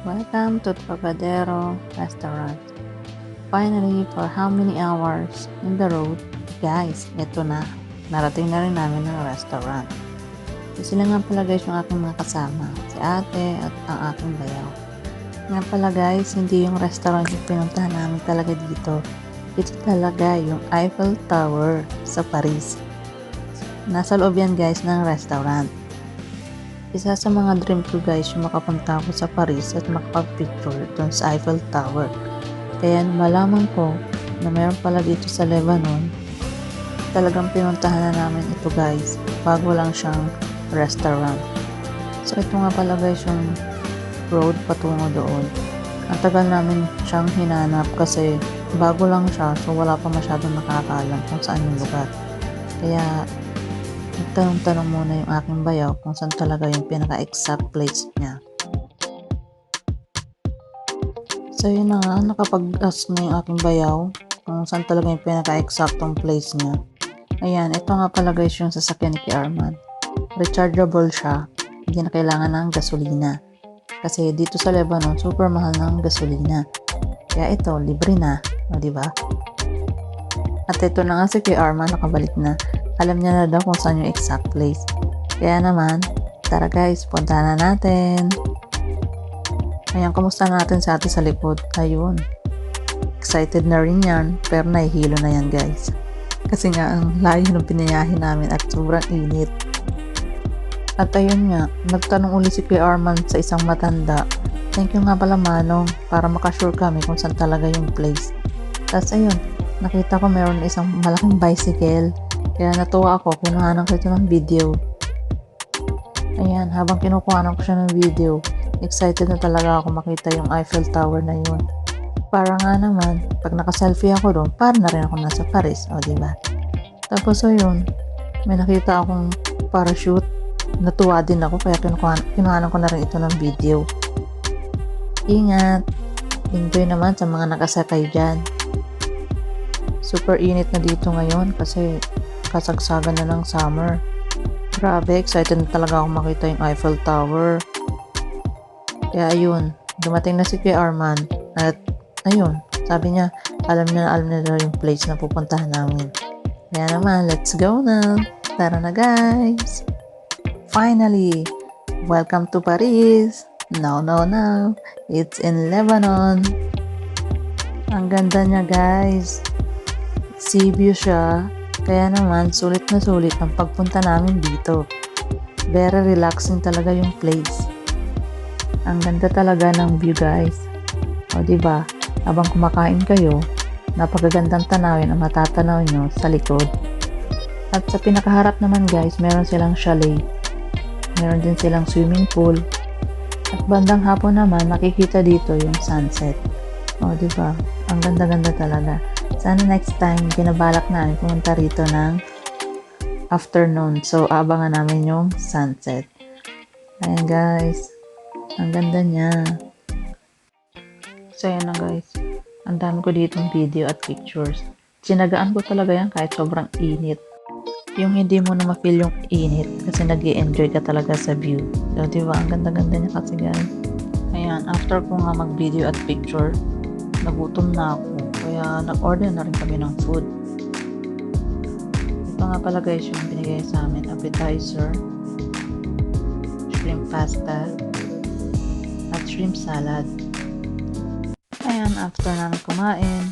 Welcome to Trocadero Restaurant. Finally, for how many hours in the road, guys, ito na. Narating na rin namin ng restaurant. Sila nga pala guys yung aking mga kasama, si ate at ang aking bayaw. Nga pala guys, hindi yung restaurant yung pinuntahan namin talaga dito. Ito talaga yung Eiffel Tower sa Paris. Nasa loob yan guys ng restaurant. Isa sa mga dream ko guys yung makapunta ako sa Paris at makapag-picture doon sa Eiffel Tower. Kaya malaman ko na mayroon pala dito sa Lebanon, talagang pinuntahan na namin ito guys, bago lang siyang restaurant. So ito nga pala guys yung road patungo doon. Ang tagal namin siyang hinanap kasi bago lang siya, so wala pa masyadong nakakaalam kung saan yung lugar. Kaya nagtanong-tanong muna yung aking bayaw kung saan talaga yung pinaka-exact place niya. So yun na nga, nakapag-ask na yung aking bayaw kung saan talaga yung pinaka-exactong place niya. Ayan, ito nga pala guys yung sasakyan ni Arman. Rechargeable siya, hindi na kailangan ng gasolina. Kasi dito sa Lebanon, super mahal ng gasolina. Kaya ito, libre na, o diba? At ito na nga si Arman, nakabalik na. Alam niya na daw kung saan yung exact place. Kaya naman, tara guys, punta na natin. Ayan, kamusta natin sa ate sa likod? Ayun. Excited na rin yan, pero nahihilo na yan guys. Kasi nga, ang layo ng pinayahin namin at sobrang init. At ayun nga, nagtanong uli si Kuya Arman sa isang matanda. Thank you nga pala Manong, para makasure kami kung saan talaga yung place. Tapos ayun, nakita ko meron isang malaking bicycle. Kaya natuwa ako, kinuhanan ko ito ng video. Ayan, habang kinukuhanan ko siya ng video, excited na talaga ako makita yung Eiffel Tower na yun. Para nga naman, pag naka-selfie ako doon, para na rin ako nasa Paris, o diba? Tapos ayun, may nakita akong parachute. Natuwa din ako, kaya kinuhanan ko na rin ito ng video. Ingat! Enjoy naman sa mga nakasakay dyan. Super init na dito ngayon kasi kasagsagan na ng summer. Grabe, excited na talaga ako makita yung Eiffel Tower. Kaya ayun, dumating na si Kuya Arman at ayun, sabi niya, alam na daw yung place na pupuntahan namin. Kaya naman, let's go na. Tara na guys! Finally, welcome to Paris! No, it's in Lebanon. Ang ganda niya guys. Sea view siya. Kaya naman, sulit na sulit ang pagpunta namin dito. Very relaxing talaga yung place. Ang ganda talaga ng view guys. O diba, habang kumakain kayo, napakagandang tanawin ang matatanaw nyo sa likod. At sa pinakaharap naman guys, meron silang chalet. Meron din silang swimming pool. At bandang hapon naman, makikita dito yung sunset. O diba, ang ganda-ganda talaga. Sana next time, binabalak namin pumunta rito ng afternoon. So, abangan namin yung sunset. Ayan guys. Ang ganda niya. So, ayan na guys. Ang dami ko ditong video at pictures. Sinagaan ko talaga yan kahit sobrang init. Yung hindi mo na ma-feel yung init kasi nag-i-enjoy ka talaga sa view. So, diba? Ang ganda-ganda niya kasi guys. Ayan, after ko nga mag-video at picture, nagutom na ako. Kaya nag-order na rin kami ng food. Ito nga pala guys yung binigay sa amin. Appetizer, shrimp pasta, at shrimp salad. Ayan, after namin kumain,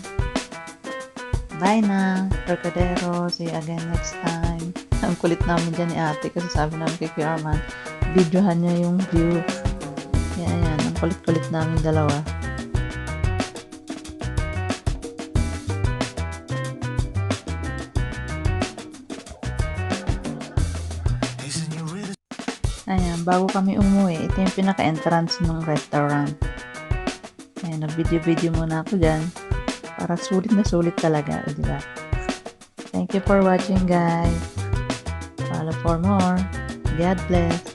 bye na, Trocadero. See you again next time. Ang kulit namin dyan ni ate kasi sabi namin kay Kuya Arman, videohan niya yung view. Ayan, ang kulit-kulit namin dalawa. Ayan, bago kami umuwi, ito yung pinaka-entrance ng restaurant. Ayan, nag-video-video muna ako dyan para sulit na sulit talaga, diba? Thank you for watching guys. Follow for more. God bless.